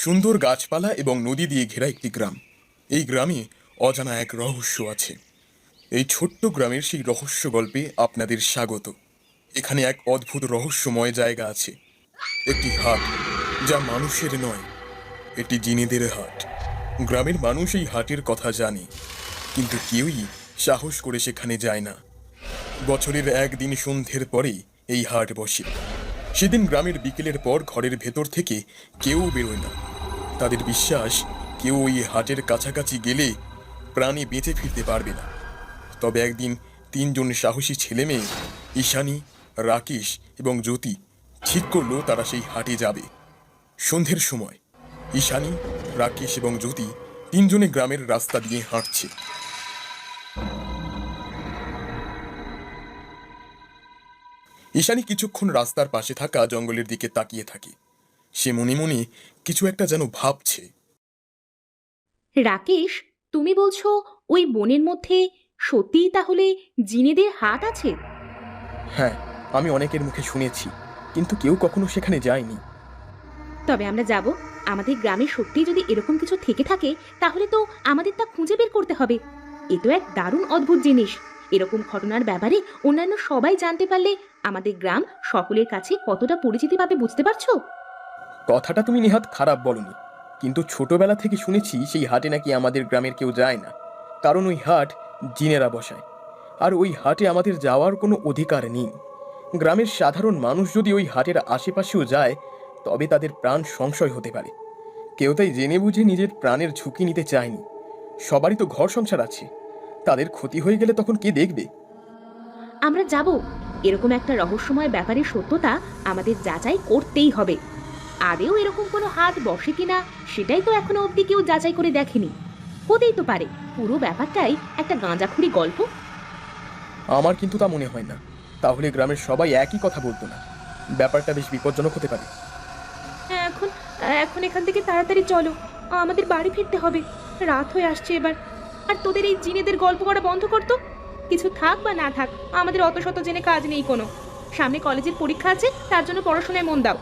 সুন্দর গাছপালা এবং নদী দিয়ে ঘেরা একটি গ্রাম। এই গ্রামে অজানা এক রহস্য আছে। এই ছোট্ট গ্রামের সেই রহস্য গল্পে আপনাদের স্বাগত। এখানে এক অদ্ভুত রহস্যময় জায়গা আছে, একটি হাট, যা মানুষের নয়, এটি জিনেদের হাট। গ্রামের মানুষ এই হাটের কথা জানে, কিন্তু কেউই সাহস করে সেখানে যায় না। বছরের একদিন সন্ধ্যের পরেই এই হাট বসে। সেদিন গ্রামের বিকেলের পর ঘরের ভেতর থেকে কেউ বেরোয় না। তাদের বিশ্বাস, কেউ ওই হাটের কাছাকাছি গেলে প্রাণে বেঁচে ফিরতে পারবে না। তবে একদিন তিনজন সাহসী ছেলে মেয়ে, ঈশানী, রাকেশ এবং জ্যোতি, ঠিক করলো তারা সেই হাটে যাবে। সন্ধ্যের সময় ঈশানী, রাকেশ এবং জ্যোতি তিনজনে গ্রামের রাস্তা দিয়ে হাঁটছে। ঈশানী কিছুক্ষণ রাস্তার পাশে থাকা জঙ্গলের দিকে তাকিয়ে থাকে। সে মনে মনে কিছু একটা যেন ভাবছে। রাকেশ, তুমি বলছো ওই বনের মধ্যে সত্যিই তাহলে জিনেদের হাট আছে? হ্যাঁ, আমি অনেকের মুখে শুনেছি, কিন্তু কেউ কখনো সেখানে যায়নি। তবে আমরা যাব। আমাদের গ্রামে সত্যিই যদি এরকম কিছু থেকে থাকে তাহলে তো আমাদের তা খুঁজে বের করতে হবে। এ তো এক দারুণ অদ্ভুত জিনিস। এরকম ঘটনার ব্যাপারে অন্যান্য সবাই জানতে পারলে আমাদের গ্রাম সকলের কাছে কতটা পরিচিতি পাবে, বুঝতে পারছো? কথাটা তুমি নেহাত খারাপ বলনি, কিন্তু ছোটবেলা থেকে শুনেছি সেই হাটে নাকি আমাদের গ্রামের কেউ যায় না, কারণ ওই হাট জিনেরা বসায়। আর ওই হাটে আমাদের যাওয়ার কোনো অধিকার নেই। গ্রামের সাধারণ মানুষ যদি ওই হাটের আশেপাশেও যায়, তবে তাদের প্রাণ সংশয় হতে পারে। কেউ তাই জেনে বুঝে নিজের প্রাণের ঝুঁকি নিতে চায়নি। সবারই তো ঘর সংসার আছে, তাদের ক্ষতি হয়ে গেলে তখন কে দেখবে? আমরা যাব। এরকম একটা রহস্যময় ব্যাপারের সত্যতা আমাদের যাচাই করতেই হবে। আদেও এরকম কোনো হাট বসে কিনা সেটাই তো এখনো অবধি কেউ যাচাই করে দেখেনি। হতেই তো পারে পুরো ব্যাপারটাই একটা গাঁজাখুরি গল্প। আমার কিন্তু তা মনে হয় না। তাহলে গ্রামের সবাই একই কথা বলতো না। ব্যাপারটা বেশ বিপজ্জনক হতে পারে। এখন এখন এখান থেকে তাড়াতাড়ি চলো, আমাদের বাড়ি ফিরতে হবে। রাত হয়ে আসছে এবার। আর তোদের এই জিনেদের গল্প করা বন্ধ করতো। কিছু থাক বা না থাক, আমাদের অত শত জেনে কাজ নেই কোনো। সামনে কলেজের পরীক্ষা আছে, তার জন্য পড়াশোনায় মন দাও।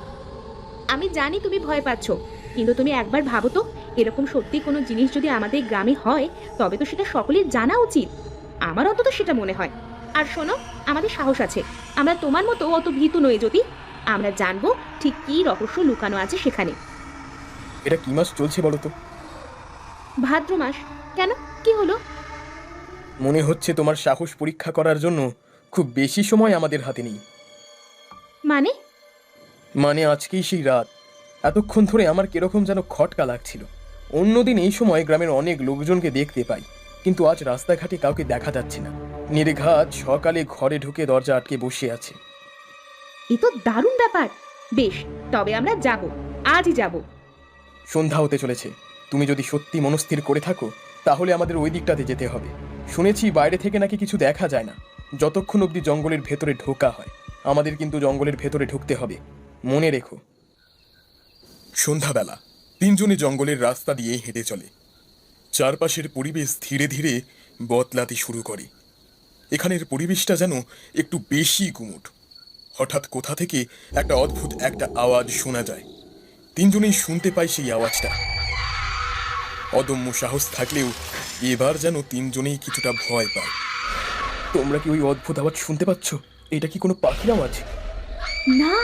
আমি জানি তুমি ভয় পাচ্ছ, কিন্তু তুমি একবার ভাবো তো, এরকম সত্যি কোনো জিনিস যদি আমাদের গ্রামে হয় তবে তো সেটা সকলের জানা উচিত। আমার অন্তত সেটা মনে হয়। আর শোনো, আমাদের সাহস আছে। আমরা তোমার মতো অত ভীতু নই যদি। আমরা জানবো ঠিক কী রহস্য লুকানো আছে সেখানে। এটা কি মাস চলছে বলো তো? ভাদ্র মাস। কেন, কি হলো? মনে হচ্ছে তোমার সাহস পরীক্ষা করার জন্য খুব বেশি সময় আমাদের হাতে নেই। মানে? মানে আজকেই সেই রাত। এতক্ষণ ধরে আমার কিরকম যেন খটকা লাগছিল। অন্যদিন এই সময় গ্রামের অনেক লোকজনকে দেখতে পাই, কিন্তু আজ রাস্তাঘাটে কাউকে দেখা যাচ্ছে না। নির্ঘাত সকালে ঘরে ঢুকে দরজা আটকে বসে আছে। এ তো দারুণ ব্যাপার। বেশ, তবে আমরা যাব, আজই যাব। সন্ধ্যা হতে চলেছে। তুমি যদি সত্যি মনস্থির করে থাকো, তাহলে আমাদের ওই দিকটাতে যেতে হবে। শুনেছি বাইরে থেকে নাকি কিছু দেখা যায় না, যতক্ষণ অবধি জঙ্গলের ভেতরে ঢোকা হয়। আমাদের কিন্তু জঙ্গলের ভেতরে ঢুকতে হবে, মনে রেখো। সন্ধ্যাবেলা তিনজনে জঙ্গলের রাস্তা দিয়ে হেঁটে চলে। চারপাশের পরিবেশ ধীরে ধীরে বদলাতে শুরু করে। এখানের পরিবেশটা যেন একটু বেশি গুমুট। হঠাৎ কোথা থেকে একটা অদ্ভুত একটা আওয়াজ শোনা যায়। তিনজনেই শুনতে পায় সেই আওয়াজটা। অদম্য সাহস থাকলেও এবার যেন তিনজনেই কিছুটা ভয় পায়। তোমরা কি ওই অদ্ভুত আওয়াজ শুনতে পাচ্ছ? এটা কি কোনো পাখির আওয়াজ? না,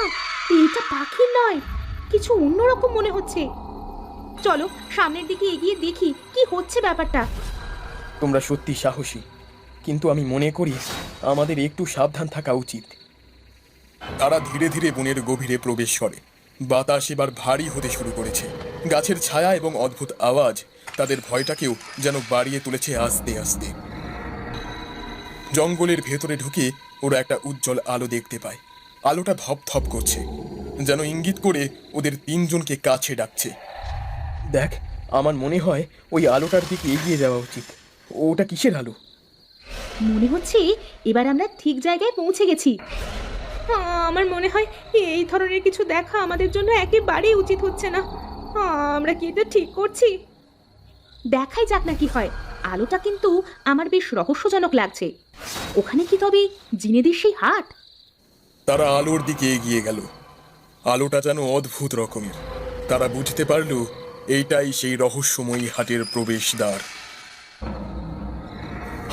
এটা পাখি নয়, কিছু অন্যরকম মনে হচ্ছে। চলো সামনের দিকে এগিয়ে দেখি কি হচ্ছে ব্যাপারটা। তোমরা সত্যি সাহসী, কিন্তু আমি মনে করি আমাদের একটু সাবধান থাকা উচিত। তারা ধীরে ধীরে বনের গভীরে প্রবেশ করে। বাতাস এবার ভারী হতে শুরু করেছে। গাছের ছায়া এবং অদ্ভুত আওয়াজ তাদের ভয়টাকেও যেন বাড়িয়ে তুলেছে আস্তে আস্তে। জঙ্গলের ভেতরে ঢুকে ওরা একটা উজ্জ্বল আলো দেখতে পায়। আলোটা ধপ ধপ করছে, যেন ইঙ্গিত করে ওদের তিনজনকে কাছে ডাকছে। দেখ, আমার মনে হয় ওই আলোটার দিকে এগিয়ে যাওয়া উচিত। ওটা কিসের আলো? মনে হচ্ছে এবার আমরা ঠিক জায়গায় পৌঁছে গেছি। আমার মনে হয় এই ধরনের কিছু দেখা আমাদের জন্য একেবারেই উচিত হচ্ছে না। আমরা কি এটা ঠিক করছি? দেখাই যাক না কি হয়। আলোটা কিন্তু আমার বেশ রহস্যজনক লাগছে। ওখানে কি তবে জিনেদের সেই হাট? তারা আলোর দিকে এগিয়ে গেল। আলোটা যেন অদ্ভুত রকমের। তারা বুঝতে পারল এইটাই সেই রহস্যময়ী হাটের প্রবেশদ্বার।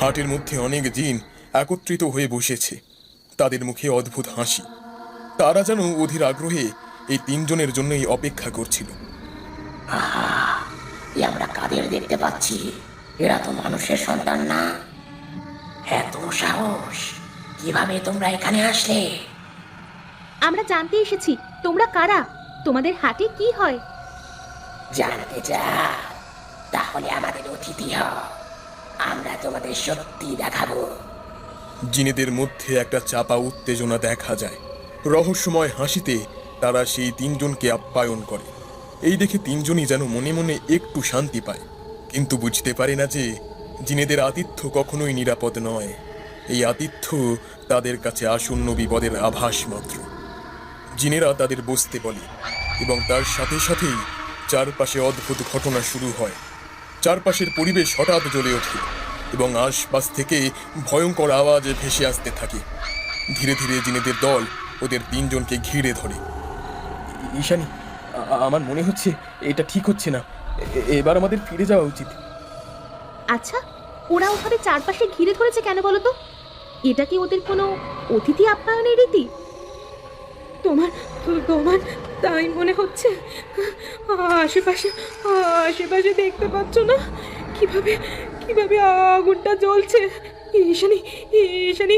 হাটের মধ্যে অনেক জিন একত্রিত হয়ে বসেছে, তাদের মুখে অদ্ভুত হাসি। তারা যেন অধীর আগ্রহে এই তিনজনের জন্যই অপেক্ষা করছিল। আমরা কাদের দেখতে পাচ্ছি? এরা তো মানুষের সন্তান না। এত সাহস! কিভাবে তোমরা এখানে আসলে? আমরা জানতে এসেছি তোমরা কারা, তোমাদের হাটে কি হয়। জানতে চাও? তাহলে আমাদের অতিথি হও, আমরা তোমাদের সত্যি দেখাবো। জিনেদের মধ্যে একটা চাপা উত্তেজনা দেখা যায়। রহস্যময় হাসিতে তারা সেই তিনজনকে আপ্যায়ন করে। এই দেখে তিনজনই যেন মনে মনে একটু শান্তি পায়, কিন্তু বুঝতে পারে না যে জিনেদের আতিথ্য কখনোই নিরাপদ নয়। এই আতিথ্য তাদের কাছে আসন্ন বিপদের আভাস মাত্র। জিনেরা তাদের বসতে বলে এবং তার সাথে সাথেই চারপাশে অদ্ভুত ঘটনা শুরু হয়। চারপাশের পরিবেশ হঠাৎ জ্বলে ওঠে এবং আশপাশ থেকে ভয়ঙ্কর আওয়াজ ভেসে আসতে থাকে। ধীরে ধীরে জিনেদের দল ওদের তিনজনকে ঘিরে ধরে। ঈশানী, আমার মনে হচ্ছে এটা ঠিক হচ্ছে না। এবার আমাদের ফিরে যাওয়া উচিত। আচ্ছা, ওরা ওভাবে চারপাশে ঘিরে ধরেছে কেন বলো তো? এটা কি ওদের কোনো অতিথি আপ্যায়নের রীতি? তোমার তোমার তাই মনে হচ্ছে? আশেপাশে আশেপাশে দেখতে পাচ্ছ না কিভাবে কিভাবে আগুনটা জ্বলছে? ঈশানী, ঈশানী,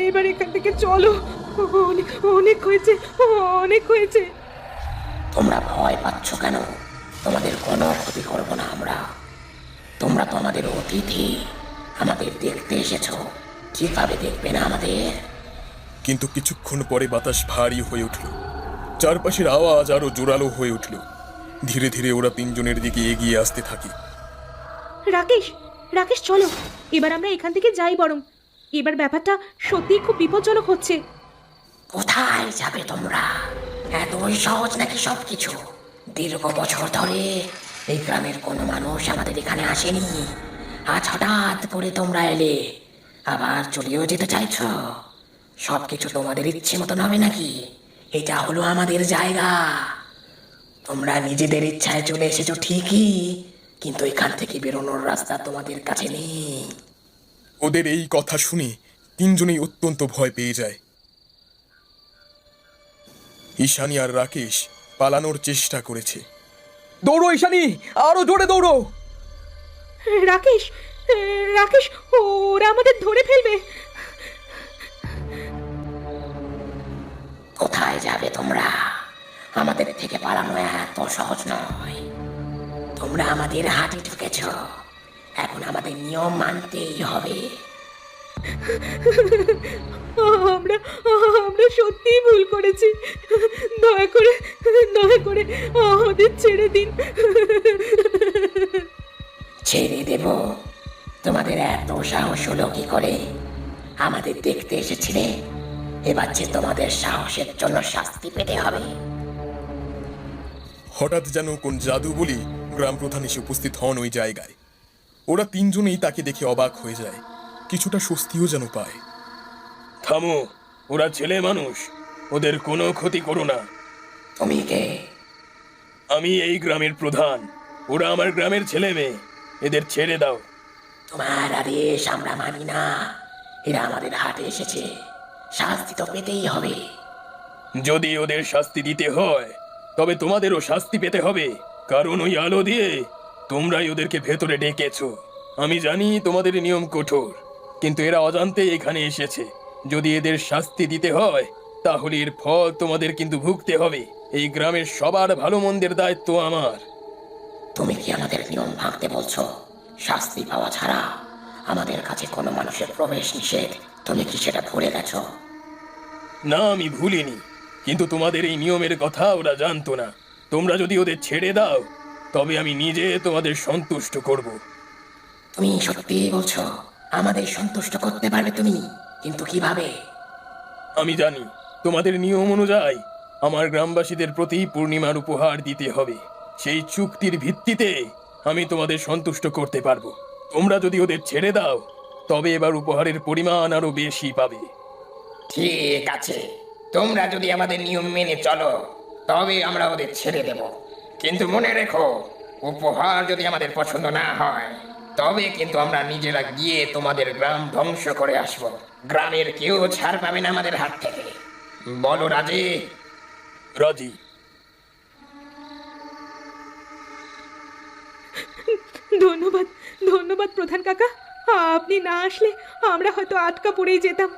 এবার এখান থেকে চলো। অনেক অনেক হয়েছে, অনেক হয়েছে। তোমরা ভয় পাচ্ছ কেন? তোমাদের কোনো ক্ষতি করবো না আমরা। তোমরা তো আমাদের অতিথি, আমাদের দেখতে এসেছো, কিভাবে দেখবে না আমাদের? কিন্তু কিছুক্ষণ পরে বাতাস ভারী হয়ে উঠল, চারপাশের আওয়াজ আরো জোরালো হয়ে উঠল। ধীরে ধীরে ওরা তিনজনের দিকে এগিয়ে আসতে থাকে। রাকেশ, রাকেশ, চলো এবার আমরা এখান থেকে যাই বরং। এবার ব্যাপারটা সত্যিই খুব বিপজ্জনক হচ্ছে। কোথায় যাবে তোমরা? এতই সহজ নাকি সবকিছু? দীর্ঘ বছর ধরে এই গ্রামের কোনো মানুষ আমাদের এখানে আসেনি। আজ হঠাৎ করে তোমরা এলে, আবার চলেও যেতে চাইছো? সবকিছু তোমাদের ইচ্ছে মতন হবে নাকি? এটা হলো আমাদের জায়গা। তোমরা নিজেদের ইচ্ছায় চলে এসেছো ঠিকই, কিন্তু এখান থেকে বেরোনোর রাস্তা তোমাদের কাছে নেই। ওদের এই কথা শুনে তিনজনেই অত্যন্ত ভয় পেয়ে যায়। ঈশানী আর রাকেশ পালানোর চেষ্টা করেছে। দৌড়ো ঈশানী, আরো জোরে দৌড়ো। রাকেশ, রাকেশ, ওরা আমাদের ধরে ফেলবে। কোথায় যাবে তোমরা? আমাদের থেকে পালানো এত সহজ নয়। তোমরা আমাদের হাতে ঢুকেছ, এখন আমাদের নিয়ম মানতেই হবে। আমরা আমরা সত্যিই ভুল করেছি। দয়া করে, দয়া করে আমাদের ছেড়ে দিন। ছেড়ে দেব? তোমাদের এত সাহস হলো কি করে? আমাদের দেখতে এসেছিলে, এবার যে তোমাদের সাহসের জন্য শাস্তি পেতে হবে। হঠাৎ যেন কোন জাদু বলি গ্রাম প্রধান এসে উপস্থিত হন ওই জায়গায়। ওরা তিনজনেই তাকে দেখে অবাক হয়ে যায়, কিছুটা স্বস্তিও যেন পায়। থামো, ওরা ছেলে মানুষ, ওদের কোনো ক্ষতি করো না। তুমি কে? আমি এই গ্রামের প্রধান, ওরা আমার গ্রামের ছেলে মেয়ে, এদের ছেড়ে দাও। তোমার আদেশ আমরা মানি না। এরা আমাদের হাতে এসেছে, শাস্তি তো পেতেই হবে। যদি ওদের শাস্তি দিতে হয় তবে তোমাদেরও শাস্তি পেতে হবে, কারণ ওই আলো দিয়ে তোমরাই ওদেরকে ভেতরে ডেকেছো। আমি জানি তোমাদের নিয়ম কঠোর, কিন্তু এরা অজান্তেই এখানে এসেছে। যদি এদের শাস্তি দিতে হয় তাহলে এর ফল তোমাদের কিন্তু ভুগতে হবে। এই গ্রামের সবার ভালো মন্দের দায়িত্ব আমার। তুমি কি আমাদের নিয়ম ভাঙতে বলছো? শাস্তি পাওয়া ছাড়া আমাদের কাছে কোনো মানুষের প্রবেশ নিষেধ। তুমি কি সেটা ভুলে গেছো? না, আমি ভুলিনি, কিন্তু তোমাদের এই নিয়মের কথা ওরা জানতো না। তোমরা যদি ওদের ছেড়ে দাও তবে আমি নিজে তোমাদের সন্তুষ্ট করব। তুমি সত্যি বলছো? আমাদের সন্তুষ্ট করতে পারবে তুমি? কিন্তু কিভাবে? আমি জানি তোমাদের নিয়ম অনুযায়ী আমার গ্রামবাসীদের প্রতি পূর্ণিমার উপহার দিতে হবে। সেই চুক্তির ভিত্তিতে আমি তোমাদের সন্তুষ্ট করতে পারবো। তোমরা যদি ওদের ছেড়ে দাও তবে এবার উপহারের পরিমাণ আরো বেশি পাবে। ঠিক আছে, তোমরা যদি আমাদের নিয়ম মেনে চলো তবে আমরা ওদের ছেড়ে দেব। কিন্তু মনে রেখো, উপহার যদি আমাদের পছন্দ না হয় তবে কিন্তু আমরা নিজেরা গিয়ে তোমাদের গ্রাম ধ্বংস করে আসব। গ্রামের কেউ ছাড় পাবে না আমাদের হাত থেকে। বলো রাজি? রাজি। ধন্যবাদ, ধন্যবাদ প্রধান কাকা। আপনি না আসলে আমরা হয়তো আটকা পড়েই যেতাম।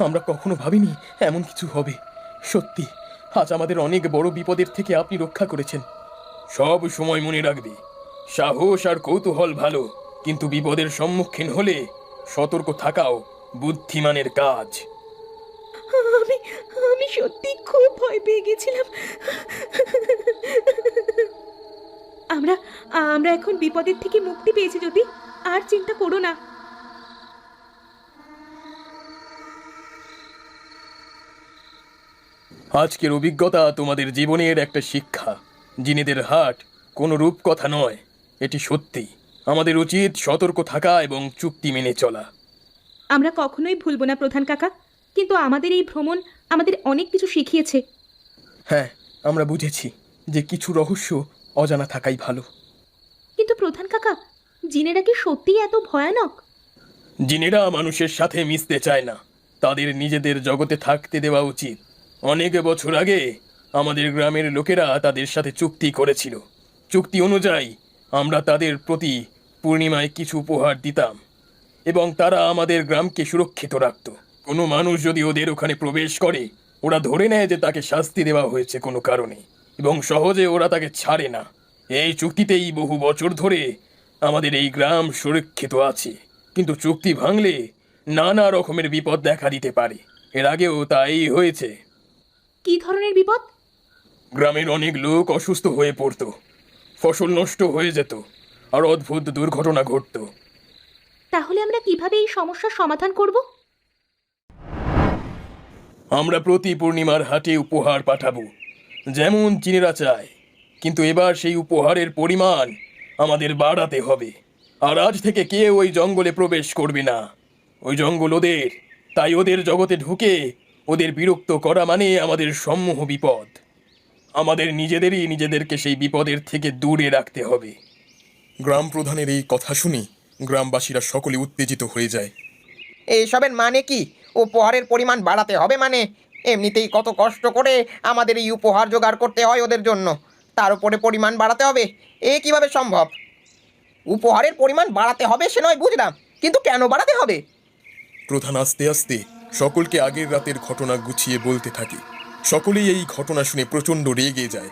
আমরা কখনো ভাবিনি এমন কিছু হবে। সত্যি আজ আমাদের অনেক বড় বিপদের থেকে আপনি রক্ষা করেছেন। সব সময় মনে রাখবে, সাহস আর কৌতূহল ভালো, কিন্তু বিপদের সম্মুখীন হলে সতর্ক থাকাও বুদ্ধিমানের কাজ। আমি আমি সত্যি খুব ভয় পেয়ে গেছিলাম। আমরা আমরা এখন বিপদের থেকে মুক্তি পেয়েছি জ্যোতি, আর চিন্তা করো না। আজকের অভিজ্ঞতা তোমাদের জীবনের একটা শিক্ষা। জিনেদের হাট কোনো রূপকথা নয়, এটি সত্যি। আমাদের উচিত সতর্ক থাকা এবং চুক্তি মেনে চলা। আমরা কখনোই ভুলবো না প্রধান কাকা, কিন্তু আমাদের এই ভ্রমণ আমাদের অনেক কিছু শিখিয়েছে। হ্যাঁ, আমরা বুঝেছি যে কিছু রহস্য অজানা থাকাই ভালো। কিন্তু প্রধান কাকা, জিনেরা কি সত্যিই এত ভয়ানক? জিনেরা মানুষের সাথে মিশতে চায় না, তাদের নিজেদের জগতে থাকতে দেওয়া উচিত। অনেক বছর আগে আমাদের গ্রামের লোকেরা তাদের সাথে চুক্তি করেছিল। চুক্তি অনুযায়ী আমরা তাদের প্রতি পূর্ণিমায় কিছু উপহার দিতাম এবং তারা আমাদের গ্রামকে সুরক্ষিত রাখত। কোনো মানুষ যদি ওদের ওখানে প্রবেশ করে, ওরা ধরে নেয় যে তাকে শাস্তি দেওয়া হয়েছে কোনো কারণে, এবং সহজে ওরা তাকে ছাড়ে না। এই চুক্তিতেই বহু বছর ধরে আমাদের এই গ্রাম সুরক্ষিত আছে। কিন্তু চুক্তি ভাঙলে নানা রকমের বিপদ দেখা দিতে পারে। এর আগেও তাই হয়েছে। কি ধরনের বিপদ? গ্রামের অনেক লোক অসুস্থ হয়ে পড়তো, ফসল নষ্ট হয়ে যেত, আর অদ্ভুত দুর্ঘটনা ঘটতো। তাহলে আমরা কিভাবে এই সমস্যার সমাধান করব? আমরা প্রতি পূর্ণিমার হাটে উপহার পাঠাবো, যেমন চীনেরা চায়। কিন্তু এবার সেই উপহারের পরিমাণ আমাদের বাড়াতে হবে। আর আজ থেকে কেউ ওই জঙ্গলে প্রবেশ করবে না। ওই জঙ্গল ওদের, তাই ওদের জগতে ঢুকে ওদের বিরক্ত করা মানে আমাদের সম্মুখ বিপদ। আমাদের নিজেদেরই নিজেদেরকে সেই বিপদের থেকে দূরে রাখতে হবে। গ্রাম প্রধানের এই কথা শুনে গ্রামবাসীরা সকলে উত্তেজিত হয়ে যায়। এইসবের মানে কি? উপহারের পরিমাণ বাড়াতে হবে মানে? এমনিতেই কত কষ্ট করে আমাদের এই উপহার জোগাড় করতে হয় ওদের জন্য, তার উপরে পরিমাণ বাড়াতে হবে? এ কিভাবে সম্ভব? উপহারের পরিমাণ বাড়াতে হবে সে নয় বুঝলাম, কিন্তু কেন বাড়াতে হবে? প্রধান আস্তে আস্তে সকলকে আগের রাতের ঘটনা গুছিয়ে বলতে থাকে। সকলেই এই ঘটনা শুনে প্রচণ্ড রেগে যায়।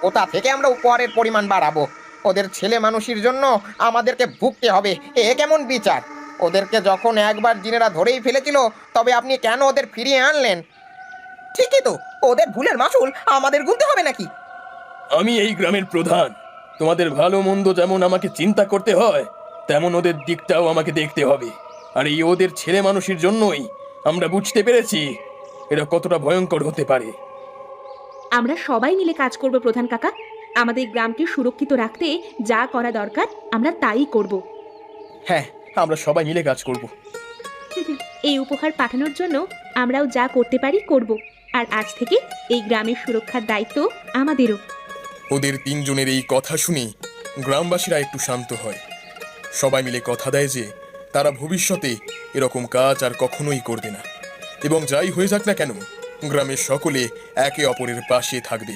কোথা থেকে আমরা উপহারের পরিমাণ বাড়াবো? ওদের ছেলে মানুষের জন্য আমাদেরকে ভুগতে হবে, এ কেমন বিচার? ওদেরকে যখন একবার জিনেরা ধরেই ফেলেছিল, তবে আপনি কেন ওদের ফিরিয়ে আনলেন? ঠিকই তো, ওদের ভুলের মাসুল আমাদের গুনতে হবে নাকি? আমি এই গ্রামের প্রধান। তোমাদের ভালো মন্দ যেমন আমাকে চিন্তা করতে হয়, তেমন ওদের দিকটাও আমাকে দেখতে হবে। আর এই ওদের ছেলে মানুষের জন্যই আমরা বুঝতে পেরেছি এরা কতটা ভয়ঙ্কর হতে পারে। আমরা সবাই মিলে কাজ করব প্রধান কাকা। আমাদের গ্রামকে সুরক্ষিত রাখতে যা করা দরকার আমরা তাই করব। হ্যাঁ, আমরা সবাই মিলে কাজ করব। এই উপহার পাঠানোর জন্য আমরাও যা করতে পারি করব। আর আজ থেকে এই গ্রামের সুরক্ষার দায়িত্ব আমাদেরও। ওদের তিনজনের এই কথা শুনে গ্রামবাসীরা একটু শান্ত হয়। সবাই মিলে কথা দেয় যে তারা ভবিষ্যতে এরকম কাজ আর কখনোই করবে না, এবং যাই হয়ে যাক না কেন গ্রামের সকলে একে অপরের পাশে থাকবে।